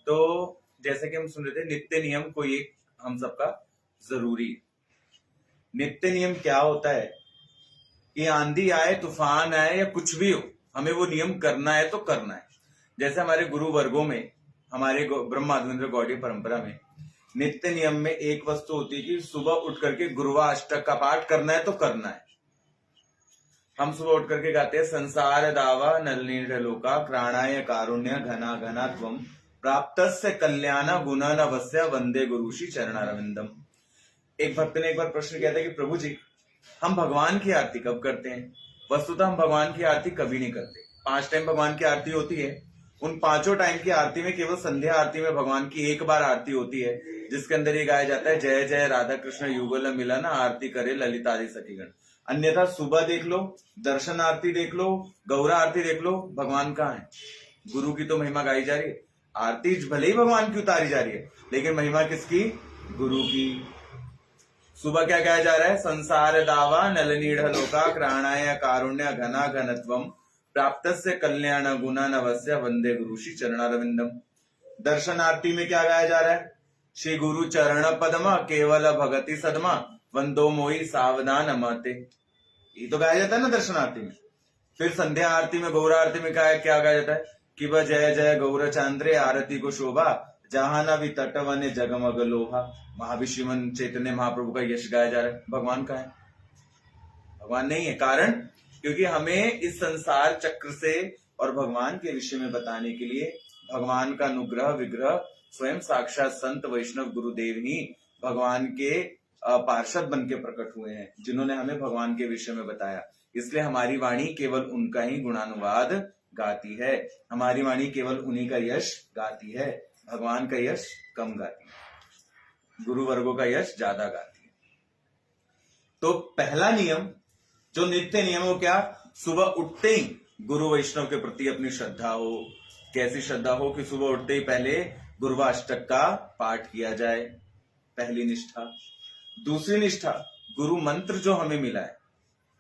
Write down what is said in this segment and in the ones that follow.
तो जैसे कि हम सुन रहे थे, नित्य नियम कोई एक हम सबका जरूरी है। नित्य नियम क्या होता है कि आंधी आए, तूफान आए या कुछ भी हो, हमें वो नियम करना है तो करना है। जैसे हमारे गुरु वर्गों में, हमारे ब्रह्म माधवेंद्र गौड़ीय परंपरा में नित्य नियम में एक वस्तु होती है कि सुबह उठ करके गुरुवाष्टक का पाठ करना है तो करना है। हम सुबह उठ करके गाते हैं, संसार दावा नलिनीलोका प्राणाय कारुण्य घना घना त्वम प्राप्तस्य कल्याण गुणा नवस्य वंदे गुरुषि चरणारविंदम। एक भक्त ने एक बार प्रश्न किया था कि प्रभु जी, हम भगवान की आरती कब करते हैं? वस्तुतः हम भगवान की आरती कभी नहीं करते। 5 टाइम भगवान की आरती होती है। उन 5 टाइम की आरती में केवल संध्या आरती में भगवान की एक बार आरती होती है, जिसके अंदर ये गाया जाता है, जय जय राधा कृष्ण युगल मिलन आरती करे ललितादि सखीगण। अन्यथा सुबह देख लो, दर्शन आरती देख लो, गौरा आरती देख लो, भगवान कहाँ है? गुरु की तो महिमा गाई जा रही है, आरती भले ही भगवान की उतारी जा रही है, लेकिन महिमा किसकी? गुरु की। सुबह क्या गाया जा रहा है? संसार दावा नलनीढ़ लोका क्राणाय कारुण्य घना घनत्वम प्राप्तस्य कल्याण गुणा नवस्य वंदे गुरुषि चरणारविंदम। दर्शन आरती में क्या गाया जा रहा है? श्री गुरु चरण पद्मा केवल भगति सदमा वंदो मोई सावधान मते। ये तो गाया जाता है ना दर्शन आरती में। फिर संध्या आरती में, गौरा आरती में क्या गाया जाता है कि वह जय जय गौर चांद्रे आरती को शोभा जहां भी तटवन जगमग लोहा। महाविश्वमन चैतन्य महाप्रभु का यश गाया जा रहा है। भगवान का है? भगवान नहीं है। कारण, क्योंकि हमें इस संसार चक्र से और भगवान के विषय में बताने के लिए भगवान का अनुग्रह विग्रह स्वयं साक्षात संत वैष्णव गुरुदेव ही भगवान के पार्षद बन के प्रकट हुए हैं, जिन्होंने हमें भगवान के विषय में बताया। इसलिए हमारी वाणी केवल उनका ही गुणानुवाद गाती है, हमारी वाणी केवल उन्हीं का यश गाती है। भगवान का यश कम गाती है, गुरु वर्गों का यश ज्यादा गाती है। तो पहला नियम जो नित्य नियम हो, क्या? सुबह उठते ही गुरु वैष्णव के प्रति अपनी श्रद्धा हो। कैसी श्रद्धा हो? कि सुबह उठते ही पहले गुरुवाष्टक का पाठ किया जाए, पहली निष्ठा। दूसरी निष्ठा, गुरु मंत्र जो हमें मिला है,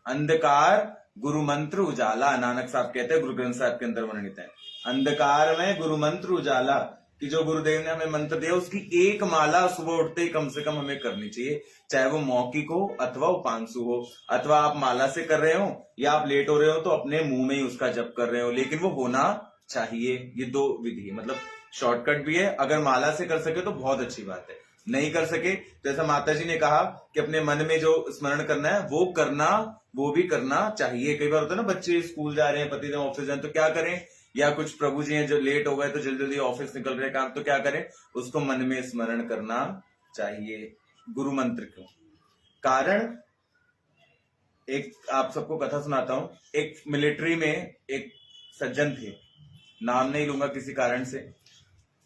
अंधकार गुरु मंत्र उजाला, नानक साहब कहते हैं, गुरु ग्रंथ साहब के अंदर वर्णित है, अंधकार में गुरु मंत्र उजाला, कि जो गुरुदेव ने हमें मंत्र दिया उसकी एक माला सुबह उठते ही कम से कम हमें करनी चाहिए। चाहे वो मौखिक हो अथवा उपांशु हो, अथवा आप माला से कर रहे हो या आप लेट हो रहे हो तो अपने मुंह में ही उसका जप कर रहे हो, लेकिन वो होना चाहिए। ये 2 विधि है, मतलब शॉर्टकट भी है। अगर माला से कर सके तो बहुत अच्छी बात है, नहीं कर सके तो ऐसा माता जी ने कहा कि अपने मन में जो स्मरण करना है वो करना, वो भी करना चाहिए। कई बार होता है ना, बच्चे स्कूल जा रहे हैं, पतिदेव ऑफिस जा रहे हैं, तो क्या करें? या कुछ प्रभु जी हैं जो लेट हो गए तो जल्दी जल्दी ऑफिस निकल रहे काम, तो क्या करें? उसको मन में स्मरण करना चाहिए, गुरु मंत्र क्यों? कारण, एक आप सबको कथा सुनाता हूं। एक मिलिट्री में एक सज्जन थे, नाम नहीं लूंगा किसी कारण से।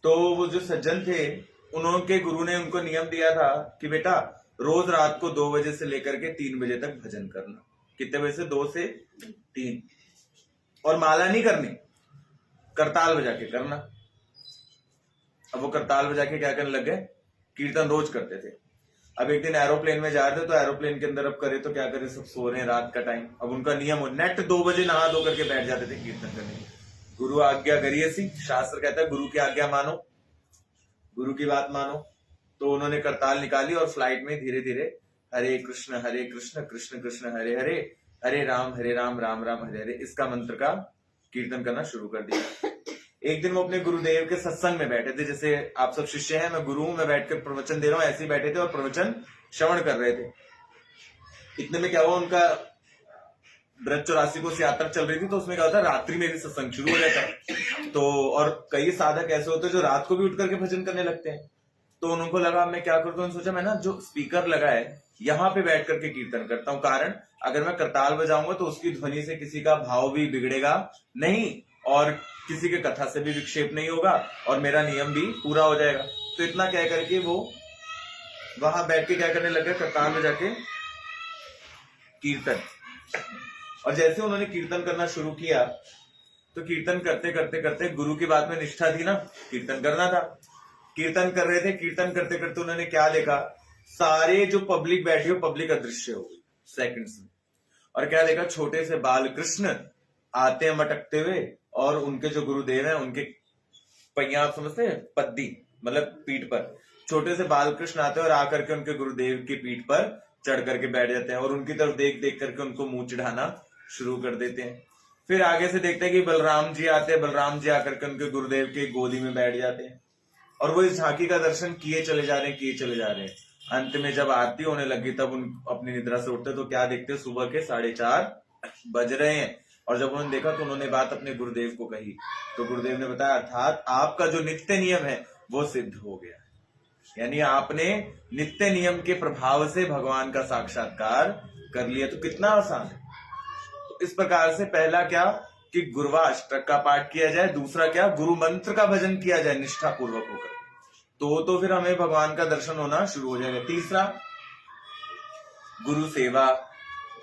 तो वो जो सज्जन थे, उनके गुरु ने उनको नियम दिया था कि बेटा रोज रात को 2 बजे से लेकर के 3 बजे तक भजन करना। कितने बजे से? 2 से 3। और माला नहीं करनी, करताल बजा के करना। अब वो करताल बजा के क्या करने लग गए? कीर्तन रोज करते थे। अब एक दिन एरोप्लेन में जा रहे थे, तो एरोप्लेन के अंदर अब करे तो क्या करे, सब सो रहे हैं रात का टाइम। अब उनका नियम हो, नेट 2 बजे नहा धो करके बैठ जाते थे कीर्तन करने। गुरु आज्ञा करिए सी, शास्त्र कहता है गुरु की आज्ञा मानो, गुरु की बात मानो। तो उन्होंने करताल निकाली और फ्लाइट में धीरे धीरे हरे कृष्ण कृष्ण कृष्ण हरे हरे, हरे राम राम राम हरे हरे, इसका मंत्र का कीर्तन करना शुरू कर दिया। एक दिन वो अपने गुरुदेव के सत्संग में बैठे थे, जैसे आप सब शिष्य हैं, मैं गुरु हूं, मैं बैठकर प्रवचन दे रहा हूं, ऐसे ही बैठे थे और प्रवचन श्रवण कर रहे थे। इतने में क्या हुआ, उनका ब्रज 84 को यात्रा चल रही थी, तो उसमें क्या होता है, रात्रि में भी सत्संग शुरू हो जाता है। तो और कई साधक ऐसे होते हैं जो रात को भी उठ करके भजन करने लगते हैं। तो उनको लगा मैं क्या करता हूँ, सोचा मैं ना जो स्पीकर लगा है यहाँ पे बैठ करके कीर्तन करता हूँ। कारण, अगर मैं करताल बजाऊंगा तो उसकी ध्वनि से किसी का भाव भी बिगड़ेगा नहीं, और किसी के कथा से भी विक्षेप नहीं होगा, और मेरा नियम भी पूरा हो जाएगा। तो इतना कह करके वो वहां बैठ के क्या करने लगे, करताल बजा के कीर्तन। और जैसे उन्होंने कीर्तन करना शुरू किया, तो कीर्तन करते करते करते, गुरु की बात में निष्ठा थी ना, कीर्तन करना था। कीर्तन कर रहे थे, कीर्तन करते करते उन्होंने क्या देखा, सारे जो पब्लिक बैठी हो, पब्लिक अदृश्य हो गई सेकंड्स में। और क्या देखा, छोटे से बाल कृष्ण आते हैं मटकते हुए और उनके जो गुरुदेव हैं उनके पहिया आप समझते हैं, पद्दी मतलब पीठ पर छोटे से बालकृष्ण आते हैं और आकर के उनके गुरुदेव की पीठ पर चढ़ करके बैठ जाते हैं और उनकी तरफ देख देख करके उनको मुंह चिढ़ाना शुरू कर देते हैं। फिर आगे से देखते हैं कि बलराम जी आते हैं, बलराम जी आकर के उनके गुरुदेव की गोदी में बैठ जाते हैं और वो इस झांकी का दर्शन किए चले जा रहे हैं, किए चले जा रहे हैं। अंत में जब आरती होने लगी तब उन अपनी निद्रा से उठते तो क्या देखते, सुबह के 4:30 बज रहे हैं। और जब उन्होंने देखा तो उन्होंने बात अपने गुरुदेव को कही तो गुरुदेव ने बताया अर्थात आपका जो नित्य नियम है वो सिद्ध हो गया, यानी आपने नित्य नियम के प्रभाव से भगवान का साक्षात्कार कर लिया। तो कितना आसान है। तो इस प्रकार से पहला क्या कि गुरुवाष्टक का पाठ किया जाए, दूसरा क्या गुरु मंत्र का भजन किया जाए निष्ठा पूर्वक होकर, तो फिर हमें भगवान का दर्शन होना शुरू हो जाएगा। तीसरा गुरु सेवा,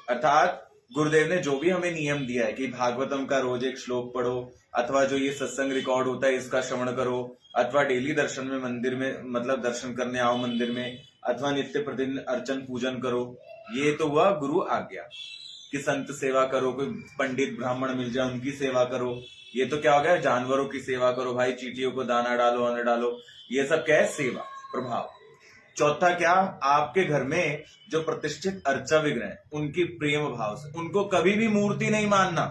अर्थात गुरुदेव ने जो भी हमें नियम दिया है कि भागवतम का रोज एक श्लोक पढ़ो, अथवा जो ये सत्संग रिकॉर्ड होता है इसका श्रवण करो, अथवा डेली दर्शन में मंदिर में मतलब दर्शन करने आओ मंदिर में, अथवा नित्य प्रतिदिन अर्चन पूजन करो, ये तो हुआ गुरु आज्ञा। कि संत सेवा करो, कोई पंडित ब्राह्मण मिल जाए उनकी सेवा करो, ये तो क्या हो गया, जानवरों की सेवा करो, भाई चींटियों को दाना डालो, अन्न डालो, ये सब क्या है, सेवा प्रभाव। चौथा क्या, आपके घर में जो प्रतिष्ठित अर्चा विग्रह है उनकी प्रेम भाव से, उनको कभी भी मूर्ति नहीं मानना।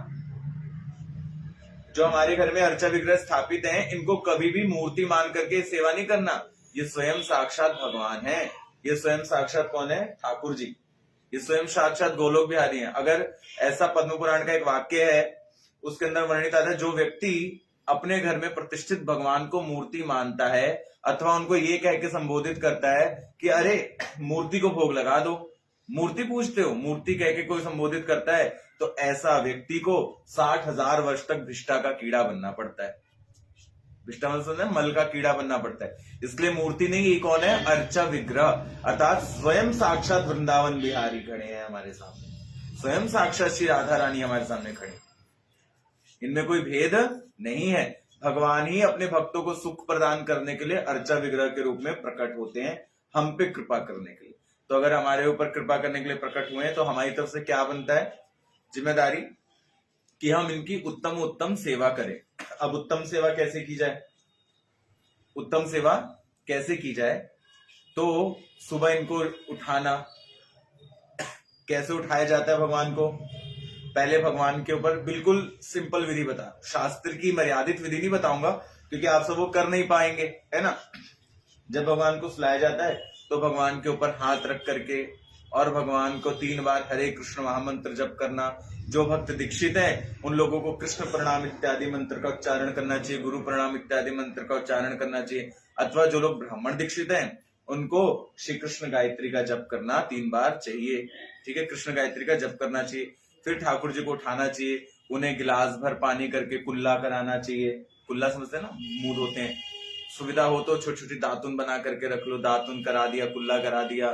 जो हमारे घर में अर्चा विग्रह स्थापित हैं इनको कभी भी मूर्ति मान करके सेवा नहीं करना, ये स्वयं साक्षात भगवान है। ये स्वयं साक्षात कौन है, ठाकुर जी, ये स्वयं साक्षात गोलोक बिहारी हैं। अगर ऐसा पद्म पुराण का एक वाक्य है उसके अंदर वर्णित आता है, जो व्यक्ति अपने घर में प्रतिष्ठित भगवान को मूर्ति मानता है अथवा उनको ये कह के संबोधित करता है कि अरे मूर्ति को भोग लगा दो, मूर्ति पूजते हो, मूर्ति कह के कोई संबोधित करता है, तो ऐसा व्यक्ति को 60,000 वर्ष तक भिष्टा का कीड़ा बनना पड़ता है। भिष्टा मतलब मल का कीड़ा बनना पड़ता है। इसलिए मूर्ति नहीं, ये कौन है, अर्चा विग्रह, अर्थात स्वयं साक्षात वृंदावन बिहारी खड़े हैं हमारे सामने, स्वयं साक्षात श्री राधा रानी हमारे सामने खड़े, इनमें कोई भेद नहीं है। भगवान ही अपने भक्तों को सुख प्रदान करने के लिए अर्चा विग्रह के रूप में प्रकट होते हैं, हम पे कृपा करने के लिए। तो अगर हमारे ऊपर कृपा करने के लिए प्रकट हुए हैं तो हमारी तरफ से क्या बनता है, जिम्मेदारी, कि हम इनकी उत्तम उत्तम सेवा करें। अब उत्तम सेवा कैसे की जाए, उत्तम सेवा कैसे की जाए, तो सुबह इनको उठाना, कैसे उठाया जाता है भगवान को, पहले भगवान के ऊपर बिल्कुल सिंपल विधि बता, शास्त्र की मर्यादित विधि नहीं बताऊंगा क्योंकि आप सब वो कर नहीं पाएंगे, है ना। जब भगवान को सुलाया जाता है तो भगवान के ऊपर हाथ रख करके और भगवान को 3 बार हरे कृष्ण महामंत्र जप करना। जो भक्त दीक्षित है उन लोगों को कृष्ण प्रणाम इत्यादि मंत्र का उच्चारण करना चाहिए, गुरु प्रणाम इत्यादि मंत्र का उच्चारण करना चाहिए, अथवा जो लोग ब्राह्मण दीक्षित हैं उनको श्री कृष्ण गायत्री का जप करना 3 बार चाहिए, ठीक है, कृष्ण गायत्री का जप करना चाहिए। फिर ठाकुर जी को उठाना चाहिए, उन्हें गिलास भर पानी करके कुल्ला कराना चाहिए, कुल्ला समझते हैं ना, मुंह धोते हैं, सुविधा हो तो छोटी छोटी दातुन बना करके रख लो, दातुन करा दिया, कुल्ला करा दिया।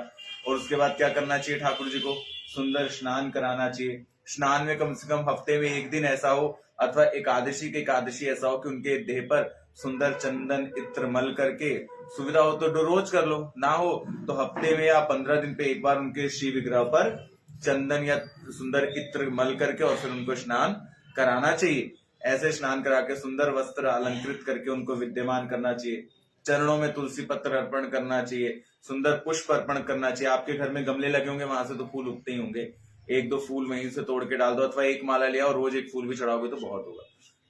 और उसके बाद क्या करना चाहिए, ठाकुर जी को सुंदर स्नान कराना चाहिए। स्नान में कम से कम हफ्ते में 1 दिन ऐसा हो, अथवा एकादशी के एकादशी ऐसा हो कि उनके देह पर सुंदर चंदन इत्र मल करके, सुविधा हो तो रोज कर लो, ना हो तो हफ्ते में या 15 दिन पे एक बार उनके श्री विग्रह पर चंदन या सुंदर इत्र मल करके और फिर उनको स्नान कराना चाहिए। ऐसे स्नान करा के सुंदर वस्त्र अलंकृत करके उनको विद्यमान करना चाहिए। चरणों में तुलसी पत्र अर्पण करना चाहिए, सुंदर पुष्प अर्पण करना चाहिए। आपके घर में गमले लगे होंगे, वहां से तो फूल उगते ही होंगे, 1-2 फूल वहीं से तोड़ के डाल दो, अथवा 1 माला लिया और रोज 1 फूल भी चढ़ाओगे तो बहुत होगा।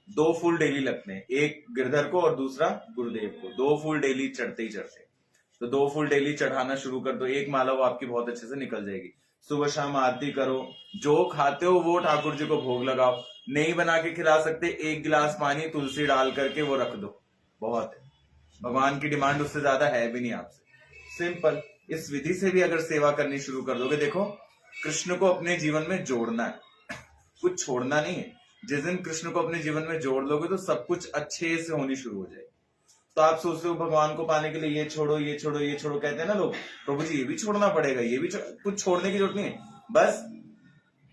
2 फूल डेली लगते हैं, एक गिरधर को और दूसरा गुरुदेव को, 2 फूल डेली चढ़ते ही चढ़ते, तो 2 फूल डेली चढ़ाना शुरू कर दो, 1 माला वो आपकी बहुत अच्छे से निकल जाएगी। सुबह शाम आरती करो, जो खाते हो वो ठाकुर जी को भोग लगाओ। नहीं बना के खिला सकते, 1 गिलास पानी तुलसी डाल करके वो रख दो, बहुत है। भगवान की डिमांड उससे ज्यादा है भी नहीं आपसे, सिंपल। इस विधि से भी अगर सेवा करनी शुरू कर दोगे, देखो कृष्ण को अपने जीवन में जोड़ना है, कुछ छोड़ना नहीं है। जिस दिन कृष्ण को अपने जीवन में जोड़ लोगे तो सब कुछ अच्छे से होनी शुरू हो जाएगी। तो आप सोचते हो भगवान को पाने के लिए ये छोड़ो ये छोड़ो ये छोड़ो, कहते हैं ना लोग, प्रभु जी ये भी छोड़ना पड़ेगा, ये भी कुछ छोड़ने की जरूरत नहीं है। बस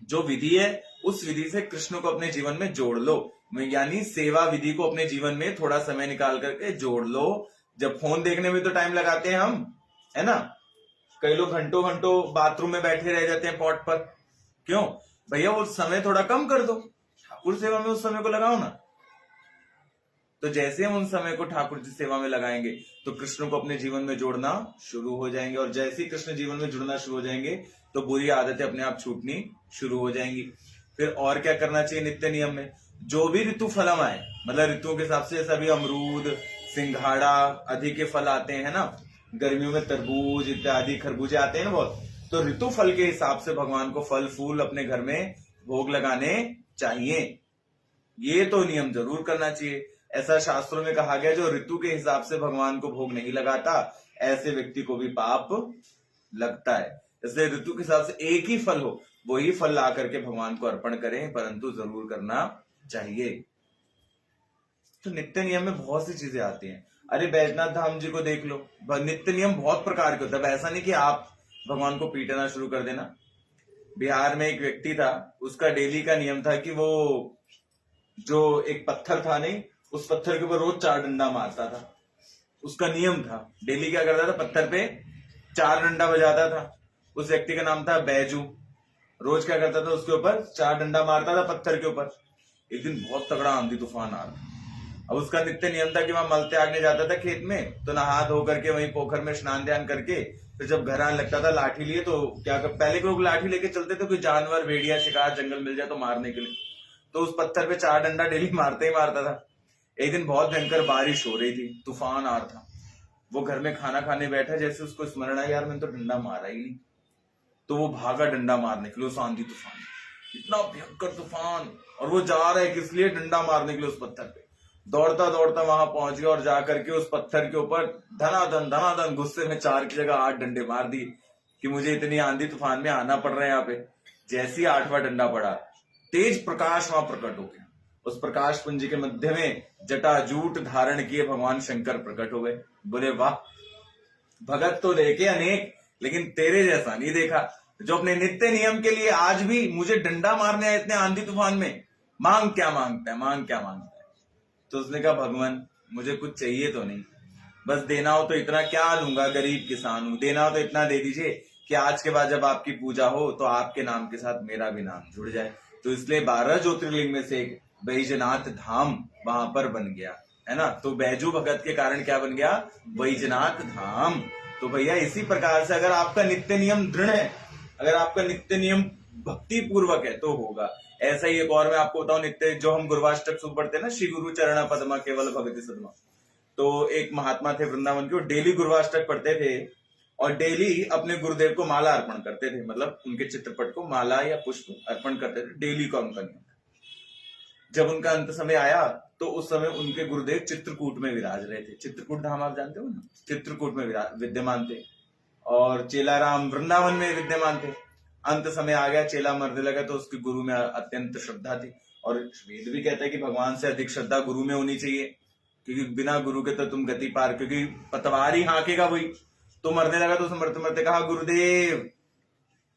जो विधि है उस विधि से कृष्ण को अपने जीवन में जोड़ लो, यानी सेवा विधि को अपने जीवन में थोड़ा समय निकाल करके जोड़ लो। जब फोन देखने में तो टाइम लगाते हैं हम, है ना, कई लोग घंटों घंटों बाथरूम में बैठे रह जाते हैं पॉट पर, क्यों भैया, वो समय थोड़ा कम कर दो, ठाकुर सेवा में उस समय को लगाओ ना। तो जैसे हम उन समय को ठाकुर जी सेवा में लगाएंगे तो कृष्ण को अपने जीवन में जोड़ना शुरू हो जाएंगे, और जैसे ही कृष्ण जीवन में जुड़ना शुरू हो जाएंगे तो बुरी आदतें अपने आप छूटनी शुरू हो जाएंगी। फिर और क्या करना चाहिए नित्य नियम में, जो भी ऋतु फलम आए, मतलब ऋतुओं के हिसाब से सभी अमरूद, सिंघाड़ा आदि के फल आते हैं ना, गर्मियों में तरबूज इत्यादि खरबूजे आते हैं ना बहुत, तो ऋतु फल के हिसाब से भगवान को फल फूल अपने घर में भोग लगाने चाहिए। ये तो नियम जरूर करना चाहिए। ऐसा शास्त्रों में कहा गया जो ऋतु के हिसाब से भगवान को भोग नहीं लगाता ऐसे व्यक्ति को भी पाप लगता है। इसलिए ऋतु के हिसाब से एक ही फल हो वही फल ला करके भगवान को अर्पण करें, परंतु जरूर करना चाहिए। तो नित्य नियम में बहुत सी चीजें आती हैं। अरे बैजनाथ धाम जी को देख लो, नित्य नियम बहुत प्रकार के होता है। ऐसा नहीं कि आप भगवान को पीटना शुरू कर देना। बिहार में एक व्यक्ति था, उसका डेली का नियम था कि वो जो एक पत्थर था नहीं, उस पत्थर के ऊपर रोज 4 डंडा मारता था। उसका नियम था, डेली क्या करता था, पत्थर पे 4 डंडा बजाता था। उस व्यक्ति का नाम था बैजू। रोज क्या करता था, उसके ऊपर 4 डंडा मारता था पत्थर के ऊपर। एक दिन बहुत तगड़ा आंधी तूफान आ रहा। अब उसका नित्य नियम था कि वहां मल त्यागने जाता था खेत में, तो नहा धो करके वहीं पोखर में स्नान ध्यान करके फिर जब घर आने लगता था लाठी लिए, तो क्या कर, पहले के लोग लाठी लेके चलते थे, कोई जानवर भेड़िया शिकार जंगल मिल जाए तो मारने के लिए, तो उस पत्थर पे 4 डंडा डेली मारते ही मारता था। एक दिन बहुत भयंकर बारिश हो रही थी, तूफान आ रहा था। वो घर में खाना खाने बैठा, जैसे उसको स्मरण आया, यार मैंने तो डंडा मारा ही नहीं, तो वो भागा डंडा मारने के लिए उस आंधी तूफान, इतना भयंकर तूफान, और वो जा रहा है किस लिए, डंडा मारने के लिए उस पत्थर पे। दौड़ता दौड़ता वहां पहुंच गया और जाकर के उस पत्थर के ऊपर धनाधन गुस्से में 4 की जगह 8 डंडे मार दिए कि मुझे इतनी आंधी तूफान में आना पड़ रहा है यहाँ पे। जैसे ही 8वां डंडा पड़ा, तेज प्रकाश वहां प्रकट हो गया। उस प्रकाश पुंज के मध्य में जटाजूट धारण किए भगवान शंकर प्रकट हो गए। बोले वाह, भगत तो देखे अनेक, लेकिन तेरे जैसा नहीं देखा, जो अपने नित्य नियम के लिए आज भी मुझे डंडा मारने आए इतने आंधी तूफान में। मांग क्या मांगता है, मांग क्या मांगता है। तो उसने कहा, भगवान मुझे कुछ चाहिए तो नहीं, बस देना हो तो इतना, क्या लूंगा, गरीब किसान हूं, देना हो तो इतना दे दीजिए कि आज के बाद जब आपकी पूजा हो तो आपके नाम के साथ मेरा भी नाम जुड़ जाए। तो इसलिए 12 ज्योतिर्लिंग में से एक बैजनाथ धाम वहां पर बन गया, है ना। तो बैजू भगत के कारण क्या बन गया, बैजनाथ धाम। तो भैया इसी प्रकार से अगर आपका नित्य नियम दृढ़ है, अगर आपका नित्य नियम भक्ति पूर्वक है तो होगा। ऐसा ही एक और मैं आपको बताऊं, नित्य जो हम गुरुवाष्टक सुख पढ़ते हैं ना, श्री गुरु चरण पद्मा केवल भगति सदमा, तो एक महात्मा थे वृंदावन के, वो डेली गुरुवाष्टक पढ़ते थे और डेली अपने गुरुदेव को माला अर्पण करते थे, मतलब उनके चित्रपट को माला या पुष्प अर्पण करते थे, डेली का उनका नियम। जब उनका अंत समय आया तो उस समय उनके गुरुदेव चित्रकूट में विराज रहे थे। चित्रकूट धाम आप जानते हो ना, चित्रकूट में विद्यमान थे, और चेलाराम वृंदावन में विद्यमान थे। अंत समय आ गया, चेला मरने लगा, तो उसके गुरु में अत्यंत श्रद्धा थी, और वेद भी कहता है कि भगवान से अधिक श्रद्धा गुरु में होनी चाहिए, क्योंकि बिना गुरु के तो तुम गति पार, क्योंकि पतवार ही हाँकेगा वही। तो मरने लगा तो उसने मरते मरते कहा, गुरुदेव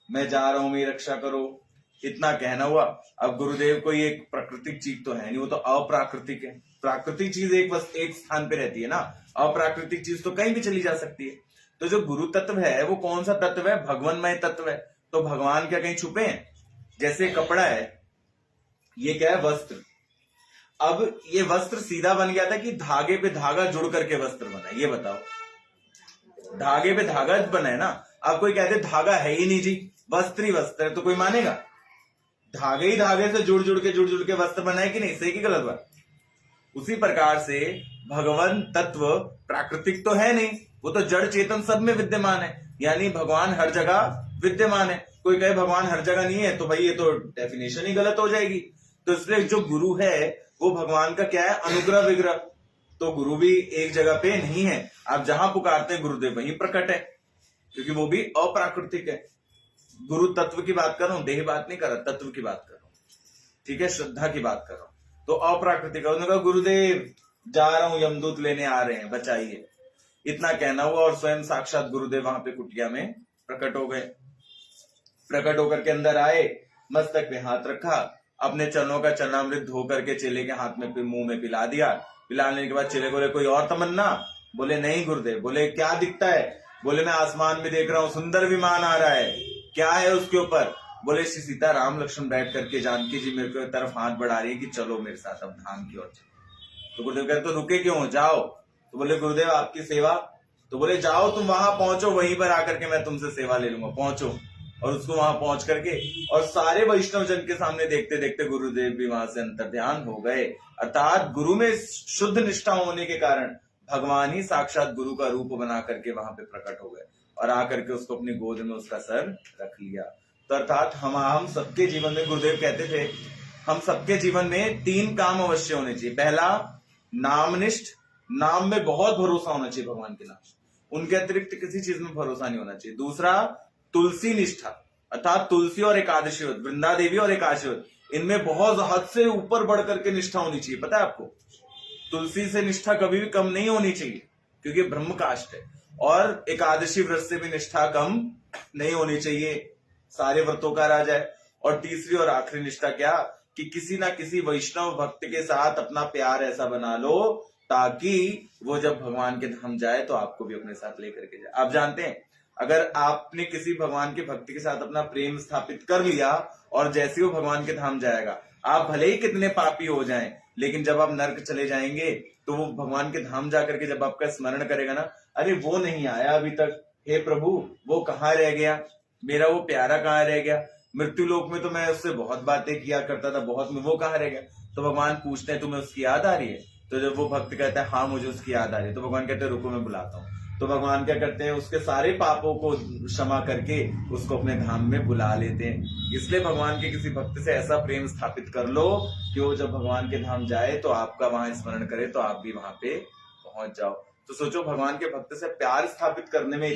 मैं जा रहा हूं, मेरी रक्षा करो, इतना कहना हुआ। अब गुरुदेव कोई एक प्राकृतिक चीज तो है नहीं, वो तो अप्राकृतिक है। प्राकृतिक चीज एक स्थान पे रहती है ना, अप्राकृतिक चीज तो कहीं भी चली जा सकती है। तो जो गुरु तत्व है वो कौन सा तत्व है, भगवानमय तत्व है। तो भगवान क्या कहीं छुपे हैं। जैसे कपड़ा है, ये क्या है, वस्त्र। अब ये वस्त्र सीधा बन गया था कि धागे पे धागा जुड़ करके वस्त्र बना, ये बताओ, धागे पे धागा बना है ना। अब कोई कहते धागा है ही नहीं जी, वस्त्र ही वस्त्र है, तो कोई मानेगा। धागे ही धागे से जुड़ जुड़ के वस्त्र बनाए कि नहीं, सही की गलत बात। उसी प्रकार से भगवान तत्व प्राकृतिक तो है नहीं, वो तो जड़ चेतन सब में विद्यमान है, यानी भगवान हर जगह विद्यमान है। कोई कहे भगवान हर जगह नहीं है तो भाई ये तो डेफिनेशन ही गलत हो जाएगी। तो इसलिए जो गुरु है वो भगवान का क्या है, अनुग्रह विग्रह। तो गुरु भी एक जगह पे नहीं है, आप जहां पुकारते हैं गुरुदेव वहीं प्रकट है, क्योंकि वो भी अप्राकृतिक है। गुरु तत्व की बात कर रहा हूं, देह बात नहीं कर रहा, तत्व की बात कर रहा हूं, ठीक है, श्रद्धा की बात कर रहा हूं। तो अप्राकृतिक है। उन्होंने कहा, गुरुदेव जा रहा हूं, यमदूत लेने आ रहे हैं, बचाइए, इतना कहना हुआ। और स्वयं साक्षात गुरुदेव वहां पे कुटिया में प्रकट हो गए। प्रकट होकर के अंदर आए, मस्तक पे हाथ रखा, अपने चरणों का चरणामृत धो करके चेले के हाथ में मुंह में पिला दिया। पिलाने के बाद चेले बोले, कोई और तमन्ना? बोले नहीं गुरुदेव। बोले क्या दिखता है? बोले मैं आसमान में देख रहा हूं, सुंदर विमान आ रहा है, क्या है उसके ऊपर? बोले श्री सीता राम लक्ष्मण बैठ करके जानकी जी मेरे को तरफ हाथ बढ़ा रही है कि चलो मेरे साथ अब धाम की ओर चलो। तो गुरुदेव कहते तो रुके क्यों, जाओ। तो बोले गुरुदेव आपकी सेवा। तो बोले जाओ तुम वहां पहुंचो, वहीं पर आकर के मैं तुमसे सेवा ले लूंगा, पहुंचो। और उसको वहां पहुंच करके और सारे वैष्णव जन के सामने देखते देखते गुरुदेव भी वहां से अंतर्ध्यान हो गए। अर्थात गुरु में शुद्ध निष्ठा होने के कारण भगवान ही साक्षात गुरु का रूप बना करके वहां पे प्रकट हो गए और आकर के उसको अपनी गोद में उसका सर रख लिया। तो अर्थात हम सबके जीवन में, गुरुदेव कहते थे हम सबके जीवन में 3 काम अवश्य होने चाहिए। पहला नामनिष्ठ, नाम में बहुत भरोसा होना चाहिए भगवान के नाम, उनके अतिरिक्त किसी चीज में भरोसा नहीं होना चाहिए। दूसरा तुलसी निष्ठा, अर्थात तुलसी और एकादशी व्रत, वृंदा देवी और एकादशी व्रत, इनमें बहुत हद से ऊपर बढ़ करके निष्ठा होनी चाहिए। पता है आपको, तुलसी से निष्ठा कभी भी कम नहीं होनी चाहिए क्योंकि ब्रह्म काष्ठ है। और एकादशी व्रत से भी निष्ठा कम नहीं होनी चाहिए, सारे व्रतों का राजा है। और तीसरी और आखिरी निष्ठा क्या, कि किसी ना किसी वैष्णव भक्त के साथ अपना प्यार ऐसा बना लो ताकि वो जब भगवान के धाम जाए तो आपको भी अपने साथ लेकर के जाए। आप जानते हैं, अगर आपने किसी भगवान के भक्ति के साथ अपना प्रेम स्थापित कर लिया और जैसे वो भगवान के धाम जाएगा, आप भले ही कितने पापी हो जाएं, लेकिन जब आप नर्क चले जाएंगे तो वो भगवान के धाम जाकर के जब आपका स्मरण करेगा ना, अरे वो नहीं आया अभी तक, हे प्रभु वो कहाँ रह गया, मेरा वो प्यारा कहाँ रह गया, मृत्यु लोक में तो मैं उससे बहुत बातें किया करता था, बहुत में, वो कहाँ रह गया। तो भगवान पूछते हैं तुम्हें उसकी याद आ रही है। तो जब वो भक्त कहता है हाँ मुझे उसकी याद आ रही है, तो भगवान कहते हैं रुको मैं बुलाता हूँ। तो भगवान क्या करते हैं, उसके सारे पापों को क्षमा करके उसको अपने धाम में बुला लेते हैं। इसलिए भगवान के किसी भक्त से ऐसा प्रेम स्थापित कर लो कि वो जब भगवान के धाम जाए तो आपका वहां स्मरण करे तो आप भी वहां पे पहुंच जाओ। तो सोचो भगवान के भक्त से प्यार स्थापित करने में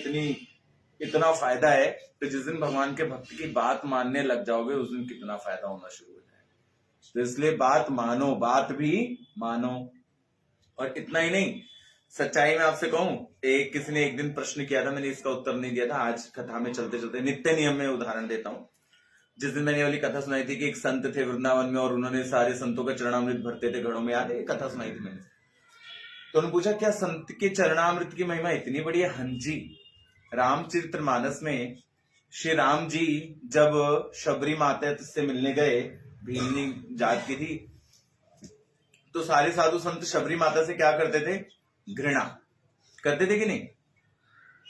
इतना फायदा है, तो जिस दिन भगवान के भक्त की बात मानने लग जाओगे उस दिन कितना फायदा होना शुरू हो जाए। तो इसलिए बात मानो, बात भी मानो। और इतना ही नहीं, सच्चाई में आपसे कहूं, किसी ने एक दिन प्रश्न किया था, मैंने इसका उत्तर नहीं दिया था। आज कथा में चलते चलते नित्य नियम में उदाहरण देता हूं। जिस दिन मैंने ये वाली कथा सुनाई थी कि एक संत थे वृंदावन में और उन्होंने सारे संतों का चरणामृत भरते थे घड़ों में, याद है, कथा सुनाई थी मैंने। तो उन्होंने पूछा क्या संत के चरणामृत की महिमा इतनी बड़ी है? हाँ जी, रामचरितमानस में श्री राम जी जब शबरी माता से मिलने गए, भीलनी जात की थी, तो सारे साधु संत शबरी माता से क्या करते थे? घृणा करते थे कि नहीं?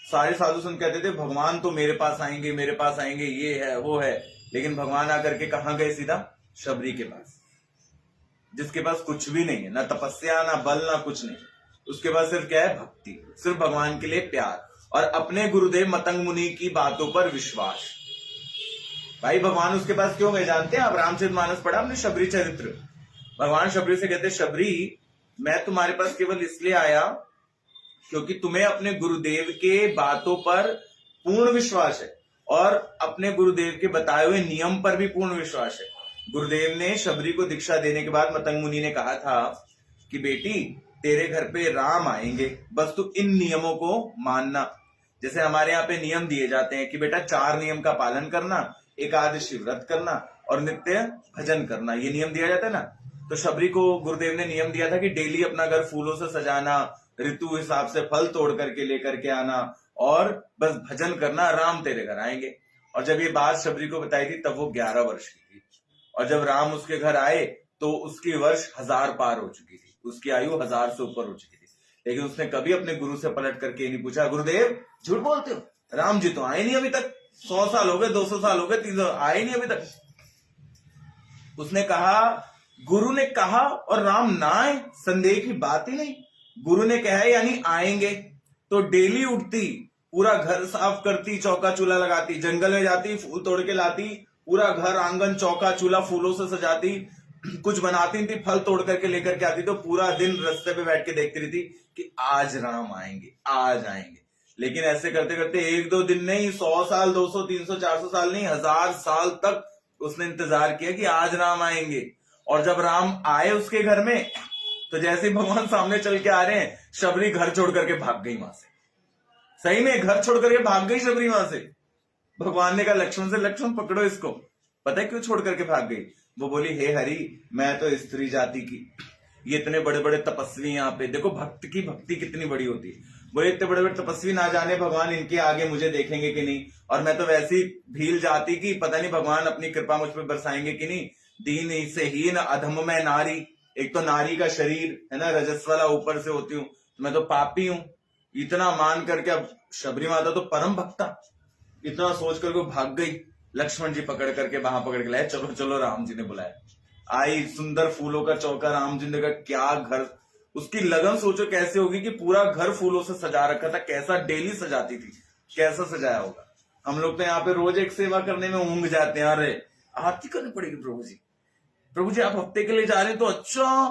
सारे साधु संत कहते थे भगवान तो मेरे पास आएंगे, मेरे पास आएंगे, ये है वो है। लेकिन भगवान आकर के कहां गए? सीधा शबरी के पास, जिसके पास कुछ भी नहीं है, ना तपस्या, ना बल, ना कुछ नहीं। उसके पास सिर्फ क्या है? भक्ति, सिर्फ भगवान के लिए प्यार और अपने गुरुदेव मतंग मुनि की बातों पर विश्वास। भाई भगवान उसके पास क्यों गए जानते हैं आप? रामचरितमानस पढ़ा हमने, शबरी चरित्र। भगवान शबरी से कहते शबरी मैं तुम्हारे पास केवल इसलिए आया क्योंकि तुम्हें अपने गुरुदेव के बातों पर पूर्ण विश्वास है और अपने गुरुदेव के बताए हुए नियम पर भी पूर्ण विश्वास है। गुरुदेव ने शबरी को दीक्षा देने के बाद मतंग मुनि ने कहा था कि बेटी तेरे घर पे राम आएंगे, बस तू इन नियमों को मानना। जैसे हमारे यहाँ पे नियम दिए जाते हैं कि बेटा 4 नियम का पालन करना, एकादशी व्रत करना और नित्य भजन करना, ये नियम दिया जाता है ना। तो शबरी को गुरुदेव ने नियम दिया था कि डेली अपना घर फूलों से सजाना, ऋतु हिसाब से फल तोड़ करके लेकर के आना और बस भजन करना, राम तेरे घर आएंगे। और जब ये बात शबरी को बताई थी तब वो 11 वर्ष की थी और जब राम उसके घर आए तो उसकी वर्ष 1000 पार हो चुकी थी, उसकी आयु 1000 से ऊपर हो चुकी थी। लेकिन उसने कभी अपने गुरु से पलट करके नहीं पूछा गुरुदेव झूठ बोलते हो, राम जी तो आए नहीं अभी तक, 100 साल हो गए, 200 साल हो गए, 300, आए नहीं अभी तक। उसने कहा गुरु ने कहा और राम ना आए, संदेह की बात ही नहीं। गुरु ने कहा यानी आएंगे। तो डेली उठती, पूरा घर साफ करती, चौका चूल्हा लगाती, जंगल में जाती, फूल तोड़ के लाती, पूरा घर आंगन चौका चूल्हा फूलों से सजाती, कुछ बनाती थी, फल तोड़ करके लेकर के आती, तो पूरा दिन रास्ते पे बैठ के देखती रहती कि आज राम आएंगे, आज आएंगे। लेकिन ऐसे करते करते 1-2 दिन नहीं, 100 साल, 200, 300, 400 साल नहीं, 1000 साल तक उसने इंतजार किया कि आज राम आएंगे। और जब राम आए उसके घर में तो जैसे ही भगवान सामने चल के आ रहे हैं, शबरी घर छोड़ करके भाग गई वहां से। सही में घर छोड़ करके भाग गई शबरी वहां से। भगवान ने कहा लक्ष्मण से, लक्ष्मण पकड़ो इसको। पता है क्यों छोड़ करके भाग गई? वो बोली हे हरि, मैं तो स्त्री जाति की, ये इतने बड़े बड़े तपस्वी यहाँ पे, देखो भक्त की भक्ति कितनी बड़ी होती है। बोले इतने बड़े बड़े तपस्वी, ना जाने भगवान इनके आगे मुझे देखेंगे कि नहीं, और मैं तो वैसी भील जाति की, पता नहीं भगवान अपनी कृपा मुझ पर बरसाएंगे कि नहीं। दीन से हीन अधम में नारी, एक तो नारी का शरीर है ना, रजस वाला ऊपर से होती हूँ, मैं तो पापी हूं, इतना मान करके अब शबरी माता तो परम भक्ता, इतना सोच करके वो भाग गई। लक्ष्मण जी पकड़ करके वहां पकड़ के लाए, चलो चलो राम जी ने बुलाया। आई सुंदर फूलों का चौका, राम जी ने कहा क्या घर, उसकी लगन सोचो कैसे होगी कि पूरा घर फूलों से सजा रखा था, कैसा डेली सजाती थी, कैसा सजाया होगा। हम लोग तो यहाँ पे रोज एक सेवा करने में ऊंघ जाते हैं, अरे आरती करनी पड़ेगी प्रभु जी, प्रभु जी आप हफ्ते के लिए जा रहे हैं तो अच्छा,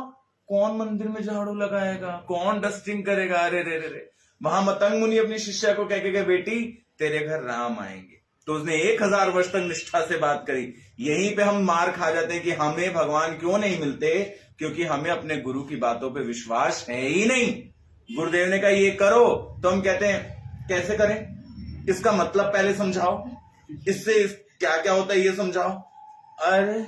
कौन मंदिर में झाड़ू लगाएगा, कौन डस्टिंग करेगा, अरे रे रे रे। वहां मतंग मुनि अपनी शिष्या को कह के गए बेटी तेरे घर राम आएंगे, तो उसने 1000 वर्ष तक निष्ठा से बात करी। यहीं पे हम मार खा जाते हैं कि हमें भगवान क्यों नहीं मिलते, क्योंकि हमें अपने गुरु की बातों पे विश्वास है ही नहीं। गुरुदेव ने कहा ये करो तो हम कहते हैं कैसे करें, इसका मतलब पहले समझाओ, इससे क्या क्या होता है ये समझाओ। अरे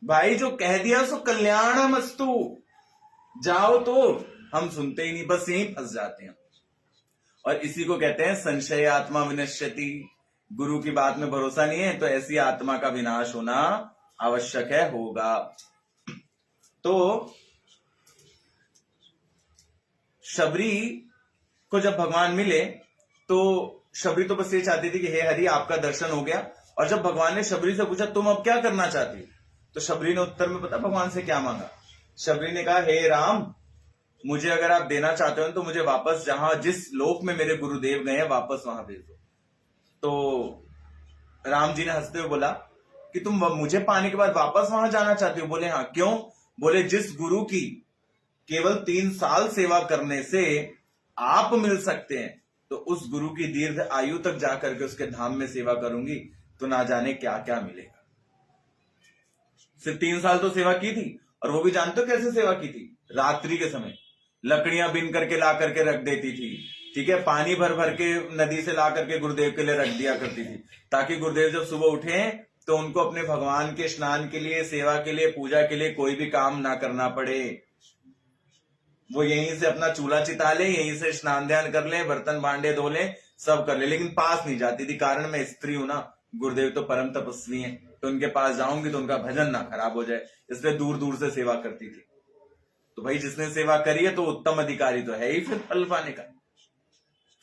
भाई जो कह दिया सो कल्याणमस्तु, जाओ, तो हम सुनते ही नहीं, बस यहीं फंस जाते हैं। और इसी को कहते हैं संशय आत्मा विनश्यति। गुरु की बात में भरोसा नहीं है तो ऐसी आत्मा का विनाश होना आवश्यक है, होगा। तो शबरी को जब भगवान मिले तो शबरी तो बस ये चाहती थी कि हे हरि आपका दर्शन हो गया। और जब भगवान ने शबरी से पूछा तुम अब क्या करना चाहती, तो शबरी ने उत्तर में पता भगवान से क्या मांगा। शबरी ने कहा हे राम, मुझे अगर आप देना चाहते हो तो मुझे वापस जहां जिस लोक में मेरे गुरुदेव गए हैं वापस वहां भेज दो। तो राम जी ने हंसते हुए बोला कि तुम मुझे पाने के बाद वापस वहां जाना चाहते हो। बोले हाँ, क्यों? बोले जिस गुरु की केवल 3 साल सेवा करने से आप मिल सकते हैं, तो उस गुरु की दीर्घ आयु तक जाकर के उसके धाम में सेवा करूंगी तो ना जाने क्या क्या मिलेगा। सिर्फ 3 साल तो सेवा की थी, और वो भी जानते हो कैसे सेवा की थी? रात्रि के समय लकड़ियां बिन करके ला करके रख देती थी, ठीक है, पानी भर भर के नदी से ला करके गुरुदेव के लिए रख दिया करती थी, ताकि गुरुदेव जब सुबह उठे तो उनको अपने भगवान के स्नान के लिए, सेवा के लिए, पूजा के लिए कोई भी काम ना करना पड़े। वो यहीं से अपना चूल्हा चिता ले, यहीं से स्नान ध्यान कर ले, बर्तन भांडे धो ले, सब कर ले, लेकिन पास नहीं जाती थी। कारण मैं स्त्री हूं ना, गुरुदेव तो परम तपस्वी हैं, तो उनके पास जाऊंगी तो उनका भजन ना खराब हो जाए, इसलिए दूर दूर से सेवा करती थी। तो भाई जिसने सेवा करी है तो उत्तम अधिकारी तो है ही फिर फल पाने का।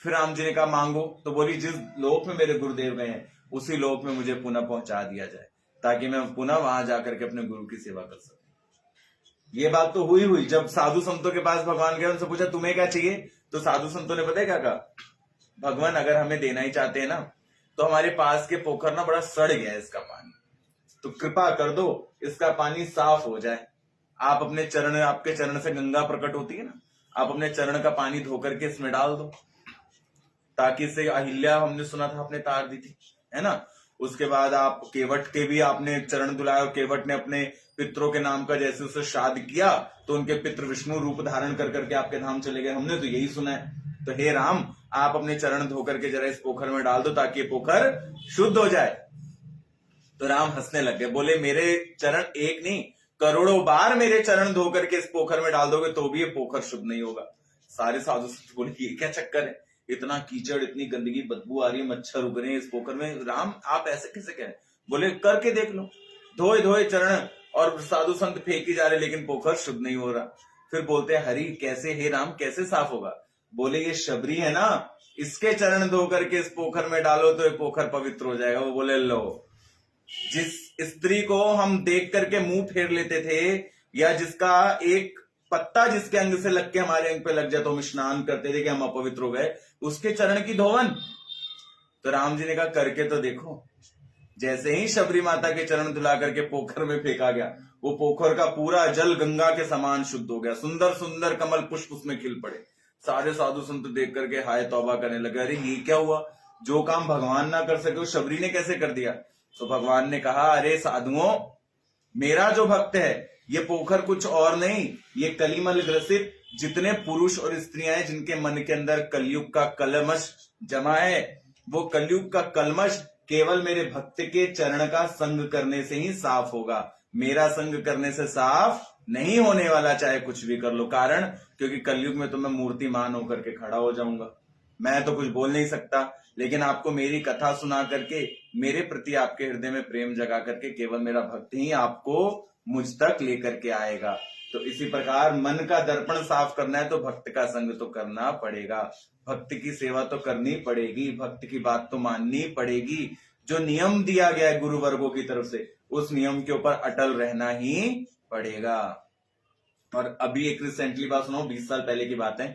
फिर राम जी ने कहा मांगो, तो बोली जिस लोक में मेरे गुरुदेव गए हैं उसी लोक में मुझे पुनः पहुंचा दिया जाए, ताकि मैं पुनः वहां जाकर के अपने गुरु की सेवा कर सकूं। ये बात तो हुई। जब साधु संतों के पास भगवान गए, उनसे पूछा तुम्हें क्या चाहिए, तो साधु संतों ने पता है क्या कहा? भगवान अगर हमें देना ही चाहते हैं ना, तो हमारे पास के पोखर ना बड़ा सड़ गया है इसका पानी, तो कृपा कर दो इसका पानी साफ हो जाए। आप अपने चरण, आपके चरण से गंगा प्रकट होती है ना, आप अपने चरण का पानी धो करके इसमें डाल दो, ताकि इससे अहिल्या, हमने सुना था, आपने तार दी थी, है ना। उसके बाद आप केवट के भी आपने चरण धुलाए, और केवट ने अपने पितरों के नाम का जैसे उसे श्राद्ध किया तो उनके पितृ विष्णु रूप धारण कर करके आपके धाम चले गए, हमने तो यही सुना है। तो हे राम, आप अपने चरण धो करके जरा इस पोखर में डाल दो ताकि ये पोखर शुद्ध हो जाए। तो राम हंसने लग गए, बोले मेरे चरण एक नहीं, करोड़ों बार मेरे चरण धो करके इस पोखर में डाल दोगे तो भी ये पोखर शुद्ध नहीं होगा। सारे साधु बोले ये क्या चक्कर है, इतना कीचड़, इतनी गंदगी, बदबू आ रही है, मच्छर उग रहे हैं इस पोखर में, राम आप ऐसे कैसे कह रहे? बोले करके देख लो, धोए धोए चरण और साधु संत फेंक ही जा रहे, लेकिन पोखर शुद्ध नहीं हो रहा। फिर बोलते हैं हरि कैसे, हे राम कैसे साफ होगा? बोले ये शबरी है ना, इसके चरण धो करके इस पोखर में डालो तो ये पोखर पवित्र हो जाएगा। वो बोले लो, जिस स्त्री को हम देख करके मुंह फेर लेते थे, या जिसका एक पत्ता जिसके अंग से लग के हमारे अंग पे लग जाए तो हम स्नान करते थे कि हम अपवित्र हो गए, उसके चरण की धोवन। तो राम जी ने कहा करके तो देखो। जैसे ही शबरी माता के चरण धुला करके पोखर में फेंका गया, वो पोखर का पूरा जल गंगा के समान शुद्ध हो गया, सुंदर सुंदर कमल पुष्प उसमें खिल पड़े। सारे साधु संत देख करके हाय तौबा करने लगे, अरे ये क्या हुआ, जो काम भगवान ना कर सके वो शबरी ने कैसे कर दिया? तो भगवान ने कहा अरे साधुओं, मेरा जो भक्त है ये पोखर कुछ और नहीं, ये कलिमल ग्रसित जितने पुरुष और स्त्रियां हैं जिनके मन के अंदर कलयुग का कलमश जमा है, वो कलयुग का कलमश केवल मेरे भक्त के चरण का संग करने से ही साफ होगा। मेरा संग करने से साफ नहीं होने वाला, चाहे कुछ भी कर लो। कारण क्योंकि कलयुग में तो मैं मूर्तिमान होकर के खड़ा हो जाऊंगा, मैं तो कुछ बोल नहीं सकता, लेकिन आपको मेरी कथा सुना करके, मेरे प्रति आपके हृदय में प्रेम जगा करके केवल मेरा भक्त ही आपको मुझ तक लेकर के आएगा। तो इसी प्रकार मन का दर्पण साफ करना है तो भक्त का संग तो करना पड़ेगा, भक्त की सेवा तो करनी पड़ेगी, भक्त की बात तो माननी पड़ेगी। जो नियम दिया गया है गुरु वर्गों की तरफ से, उस नियम के ऊपर अटल रहना ही पड़ेगा। और अभी एक रिसेंटली बात सुनो, 20 साल पहले की बात है।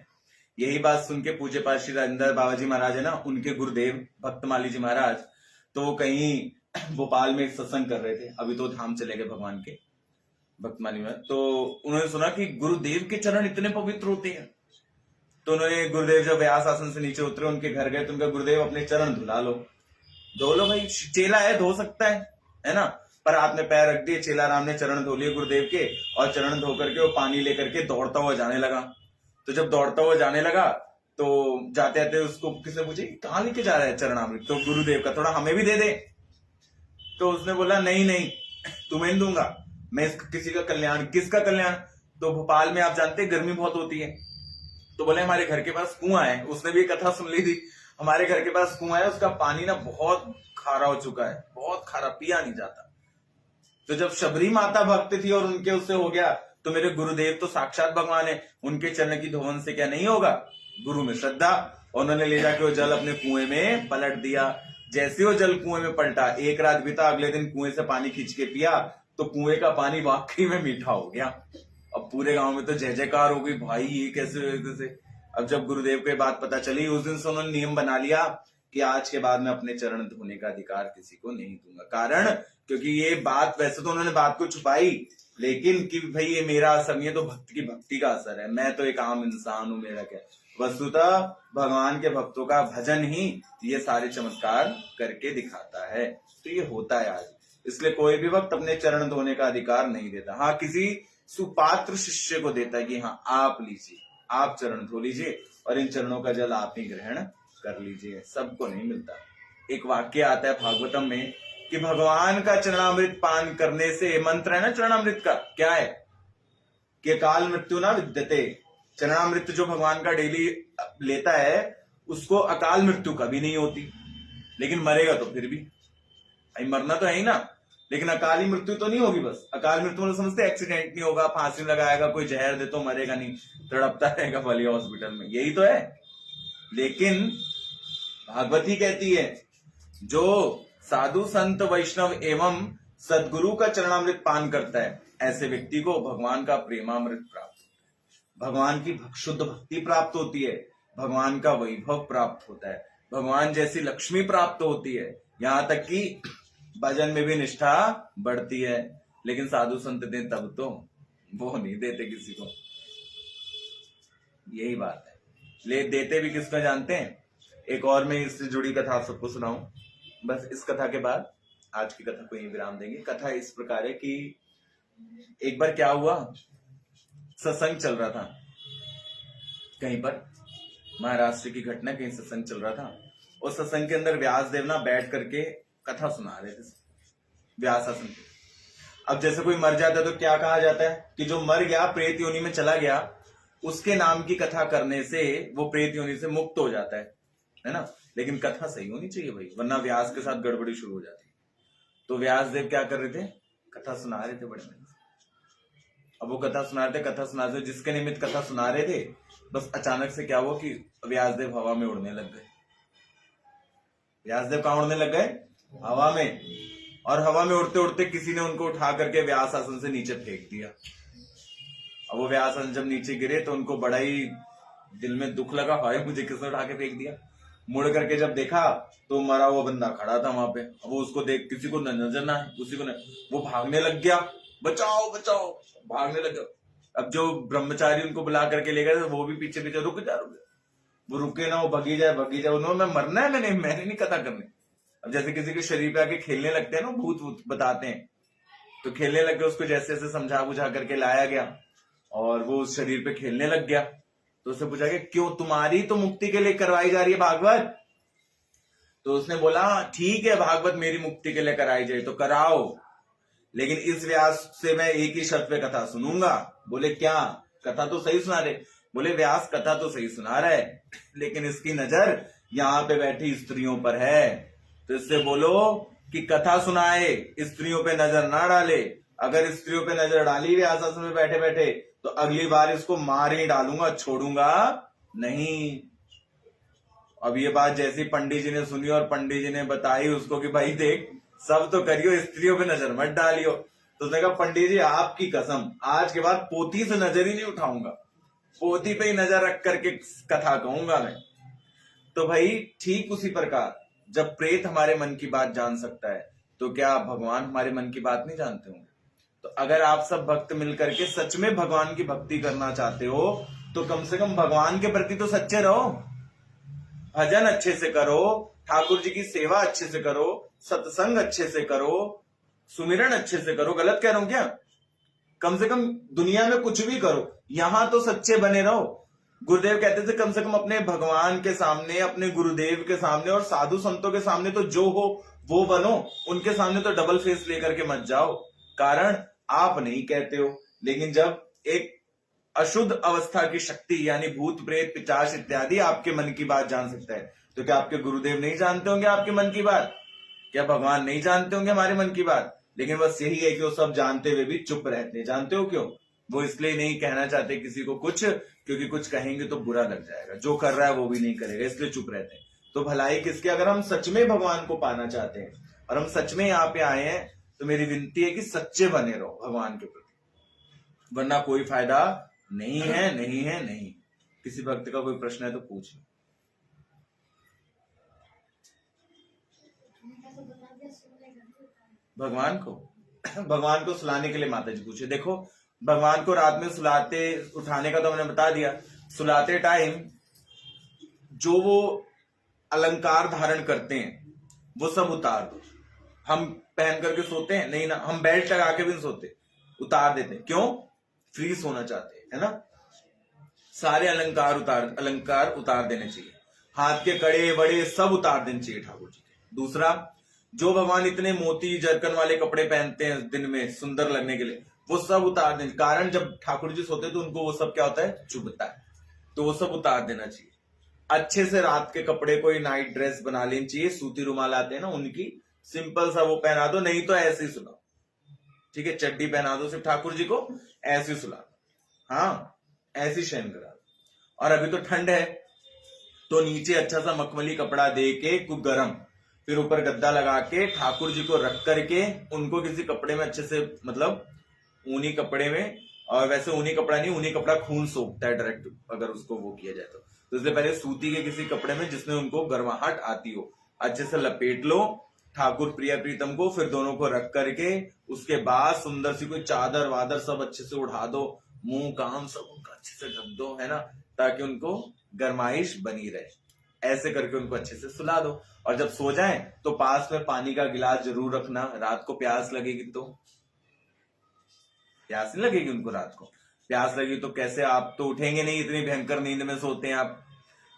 यही बात सुन के पूज्य पाद श्री राजेंद्र बाबा जी महाराज है ना, उनके गुरुदेव भक्तमाली जी महाराज, तो कहीं भोपाल में एक सत्संग कर रहे थे। अभी तो धाम चले गए भगवान के भक्तमाली में। तो उन्होंने सुना कि गुरुदेव के चरण इतने पवित्र होते हैं। तो उन्होंने, गुरुदेव जब व्यास आसन से नीचे उतरे, उनके घर गए, तो उनका गुरुदेव अपने चरण धुला लो। धो लो भाई, चेला है, धो सकता है ना। पर हाथ में पैर रख दिए, चेला राम ने चरण धो लिए गुरुदेव के, और चरण धो करके वो पानी लेकर के दौड़ता हुआ जाने लगा। तो जब दौड़ता हुआ जाने लगा तो जाते जाते उसको किसने पूछे कहां लेके जा रहा है चरणामृत, तो गुरुदेव का थोड़ा हमें भी दे दे। तो उसने बोला नहीं नहीं तुम्हें दूंगा मैं, किसी का कल्याण। किसका कल्याण? तो भोपाल में आप जानते हैं गर्मी बहुत होती है, तो बोले हमारे घर के पास कुआं है। उसने भी कथा सुन ली थी, हमारे घर के पास कुआं है, उसका पानी ना बहुत खारा हो चुका है, बहुत खारा, पिया नहीं जाता। तो जब शबरी माता भक्त थी और उनके उससे हो गया, तो मेरे गुरुदेव तो साक्षात भगवान है, उनके चरण की धोवन से क्या नहीं होगा? गुरु में श्रद्धा। उन्होंने ले जाके वो जल अपने कुएं में पलट दिया। जैसे वो जल कुएं में पलटा, एक रात बीता, अगले दिन कुएं से पानी खींच के पिया, तो कुएं का पानी वाकई में मीठा हो गया। अब पूरे गांव में तो जय जयकार हो गई, भाई ये कैसे। अब जब गुरुदेव को बात पता चली, उस दिन से उन्होंने नियम बना लिया कि आज के बाद मैं अपने चरण धोने का अधिकार किसी को नहीं दूंगा। कारण, क्योंकि ये बात, वैसे तो उन्होंने बात को छुपाई, लेकिन कि भाई ये मेरा असर नहीं है, तो भक्त की भक्ति का असर है, मैं तो एक आम इंसान हूं, मेरा क्या। वस्तुतः भगवान के भक्तों का भजन ही ये सारे चमत्कार करके दिखाता है। तो ये होता है आज, इसलिए कोई भी भक्त अपने चरण धोने का अधिकार नहीं देता। हाँ, किसी सुपात्र शिष्य को देता है कि हाँ आप लीजिए, आप चरण धो लीजिए और इन चरणों का जल आप ही ग्रहण कर लीजिए, सबको नहीं मिलता। एक वाक्य आता है भागवतम में कि भगवान का चरणामृत पान करने से, मंत्र है ना चरणामृत का, क्या है कि अकाल मृत्यु ना विद्यते। चरणामृत जो भगवान का डेली लेता है, उसको अकाल मृत्यु कभी नहीं होती, लेकिन मरेगा तो फिर भी, भाई मरना तो है ही ना, लेकिन अकाली मृत्यु तो नहीं होगी। बस अकाल मृत्यु मतलब समझते एक्सीडेंट नहीं होगा, फांसी लगाएगा, कोई जहर दे तो मरेगा नहीं, तड़पता रहेगा भले हॉस्पिटल में, यही तो है। लेकिन भागवती कहती है जो साधु संत वैष्णव एवं सदगुरु का चरणामृत पान करता है, ऐसे व्यक्ति को भगवान का प्रेमामृत प्राप्त होता है, भगवान की शुद्ध भक्ति प्राप्त होती है, भगवान का वैभव प्राप्त होता है, भगवान जैसी लक्ष्मी प्राप्त होती है, यहां तक कि भजन में भी निष्ठा बढ़ती है। लेकिन साधु संत दें तब तो, वो नहीं देते किसी को, यही बात है। ले देते भी किसको जानते हैं? एक और मैं इससे जुड़ी कथा आप सबको सुनाऊं, बस इस कथा के बाद आज की कथा को यहीं विराम देंगे। कथा इस प्रकार है कि एक बार क्या हुआ, सत्संग चल रहा था कहीं पर, महाराष्ट्र की घटना, कहीं सत्संग चल रहा था। उस सत्संग के अंदर व्यास देव ना बैठ करके कथा सुना रहे थे, व्यास आसन पे। अब जैसे कोई मर जाता है तो क्या कहा जाता है कि जो मर गया, प्रेत योनि में चला गया, उसके नाम की कथा करने से वो प्रेत योनि से मुक्त हो जाता है ना। लेकिन कथा सही होनी चाहिए भाई, वरना व्यास के साथ गड़बड़ी शुरू हो जाती है। तो व्यास देव क्या कर रहे थे? कथा सुना रहे थे बड़े मन से। अब वो कथा सुना रहे थे, कथा सुना रहे थे, जिसके निमित्त कथा सुना रहे थे, बस अचानक से क्या हुआ कि व्यास देव हवा में उड़ने लग गए। व्यास देव कहां उड़ने लग गए? हवा में। और हवा में उड़ते उड़ते किसी ने उनको उठा करके व्यास आसन से नीचे फेंक दिया। अब वो व्यास आसन जब नीचे गिरे तो उनको बड़ा ही दिल में दुख लगा, हाय मुझे किसने उठा के फेंक दिया। मुड़ करके जब देखा तो मरा हुआ बंदा खड़ा था वहां पे। अब वो उसको देख, किसी को नजर ना है, उसी को नहीं, वो भागने लग गया, बचाओ बचाओ, भागने लग गया। अब जो ब्रह्मचारी उनको बुला करके ले गए, वो भी पीछे पीछे, रुक जा। वो रुके ना, वो भगी जाए। उन्होंने मरना है, मैंने नहीं कथा करनी। अब जैसे किसी के शरीर पे आके खेलने लगते हैं ना, भूत बताते हैं, तो खेलने लग गए, उसको जैसे जैसे समझा बुझा करके लाया गया और वो उस शरीर पे खेलने लग गया। तो उससे पूछा कि क्यों, तुम्हारी तो मुक्ति के लिए करवाई जा रही है भागवत। तो उसने बोला ठीक है, भागवत मेरी मुक्ति के लिए कराई जाए तो कराओ, लेकिन इस व्यास से मैं एक ही शर्त पे कथा सुनूंगा। बोले क्या? कथा तो सही सुना रहे। बोले व्यास कथा तो सही सुना रहा है, लेकिन इसकी नजर यहाँ पे बैठी स्त्रियों पर है, तो इससे बोलो कि कथा सुनाए, स्त्रियों पे नजर ना डाले। अगर स्त्रियों पे नजर डाली हुई आसन में बैठे बैठे तो अगली बार इसको मार ही डालूंगा, छोड़ूंगा नहीं। अब ये बात जैसी पंडित जी ने सुनी और पंडित जी ने बताई उसको कि भाई देख सब तो करियो, स्त्रियों पे नजर मत डालियो, तो उसने कहा पंडित जी आपकी कसम आज के बाद पोती से नजर ही नहीं उठाऊंगा, पोती पे ही नजर रख करके कथा कहूंगा मैं। तो भाई ठीक उसी प्रकार जब प्रेत हमारे मन की बात जान सकता है तो क्या भगवान हमारे मन की बात नहीं जानते होंगे? तो अगर आप सब भक्त मिलकर के सच में भगवान की भक्ति करना चाहते हो तो कम से कम भगवान के प्रति तो सच्चे रहो, भजन अच्छे से करो, ठाकुर जी की सेवा अच्छे से करो, सत्संग अच्छे से करो, सुमिरन अच्छे से करो। गलत कह रहा हूं क्या? कम से कम दुनिया में कुछ भी करो, यहां तो सच्चे बने रहो। गुरुदेव कहते थे कम से कम अपने भगवान के सामने, अपने गुरुदेव के सामने और साधु संतों के सामने तो जो हो वो बनो, उनके सामने तो डबल फेस लेकर के मत जाओ। कारण आप नहीं कहते हो, लेकिन जब एक अशुद्ध अवस्था की शक्ति यानी भूत प्रेत पिशाच इत्यादि आपके मन की बात जान सकता है, तो क्या आपके गुरुदेव नहीं जानते होंगे आपके मन की बात? क्या भगवान नहीं जानते होंगे हमारे मन की बात? लेकिन बस यही है कि वो सब जानते हुए भी चुप रहते हैं। जानते हो क्यों? वो इसलिए नहीं कहना चाहते किसी को कुछ, क्योंकि कुछ कहेंगे तो बुरा लग जाएगा, जो कर रहा है वो भी नहीं करेगा, इसलिए चुप रहते हैं। तो भलाई किसके? अगर हम सच में भगवान को पाना चाहते हैं और हम सच में यहाँ पे आए हैं तो मेरी विनती है कि सच्चे बने रहो भगवान के प्रति, वरना कोई फायदा नहीं है, नहीं है, नहीं। किसी भक्त का कोई प्रश्न है तो पूछ लो। भगवान को सुलाने के लिए माता जी पूछे। देखो भगवान को रात में सुलाते उठाने का तो मैंने बता दिया। सुलाते टाइम जो वो अलंकार धारण करते हैं वो सब उतार दो। हम पहन करके सोते हैं नहीं ना, हम बेल्ट लगा के भी नहीं सोते, उतार देते हैं। क्यों? फ्री सोना चाहते हैं, है ना। सारे अलंकार उतार देने चाहिए। हाथ के कड़े बड़े सब उतार देने चाहिए ठाकुर जी के। दूसरा, जो भगवान इतने मोती जरकन वाले कपड़े पहनते हैं दिन में सुंदर लगने के लिए, वो सब उतार दें। कारण जब ठाकुर जी सोते तो उनको वो सब क्या होता है? चुभता है, तो वो सब उतार देना चाहिए। अच्छे से रात के कपड़े कोई नाइट ड्रेस बना लेनी चाहिए, सूती रुमाल आते हैं ना उनकी, सिंपल सा वो पहना दो, नहीं तो ऐसे ही सुलाओ, ठीक है। चड्डी पहना दो सिर्फ ठाकुर जी को, ऐसे ही सुला दो, हाँ ऐसी शयन करा दो। और अभी तो ठंड है तो नीचे अच्छा सा मखमली कपड़ा दे के कुछ गरम, फिर ऊपर गद्दा लगा के ठाकुर जी को रख करके उनको किसी कपड़े में अच्छे से, मतलब ऊनी कपड़े में, और वैसे ऊनी कपड़ा नहीं, ऊनी कपड़ा खून सोखता है डायरेक्ट अगर उसको वो किया जाए तो इसलिए पहले सूती के किसी कपड़े में जिसमें उनको गर्माहट आती हो अच्छे से लपेट लो ठाकुर प्रिय प्रीतम को, फिर दोनों को रख करके उसके बाद सुंदर सी कोई चादर वादर सब अच्छे से उड़ा दो, मुंह कान सब उनका अच्छे से ढक दो, है ना, ताकि उनको गर्माइश बनी रहे। ऐसे करके उनको अच्छे से सुला दो। और जब सो जाएं तो पास में पानी का गिलास जरूर रखना, रात को प्यास लगेगी तो। प्यास नहीं लगेगी उनको? रात को प्यास लगी तो कैसे? आप तो उठेंगे नहीं, इतनी भयंकर नींद में सोते हैं आप।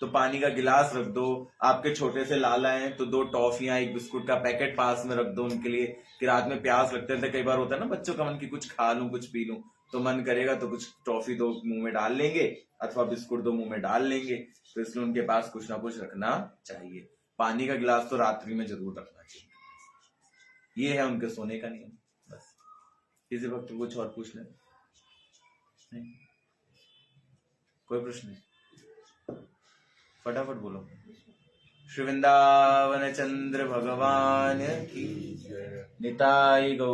तो पानी का गिलास रख दो। आपके छोटे से लाला हैं तो 2 टॉफियां 1 बिस्कुट का पैकेट पास में रख दो उनके लिए कि रात में प्यास लगते हैं। कई बार होता है ना बच्चों का मन की कुछ खा लूं कुछ पी लूं, तो मन करेगा तो कुछ टॉफी 2 मुंह में डाल लेंगे अथवा बिस्कुट 2 मुंह में डाल लेंगे। तो इसलिए उनके पास कुछ ना कुछ रखना चाहिए। पानी का गिलास तो रात्रि में जरूर रखना चाहिए। ये है उनके सोने का नियम। बस किसी वक्त कुछ और पूछ लें? नहीं? कोई प्रश्न नहीं? फटाफट बोलो। श्री वृंदावन चंद्र भगवान की निताई गौ।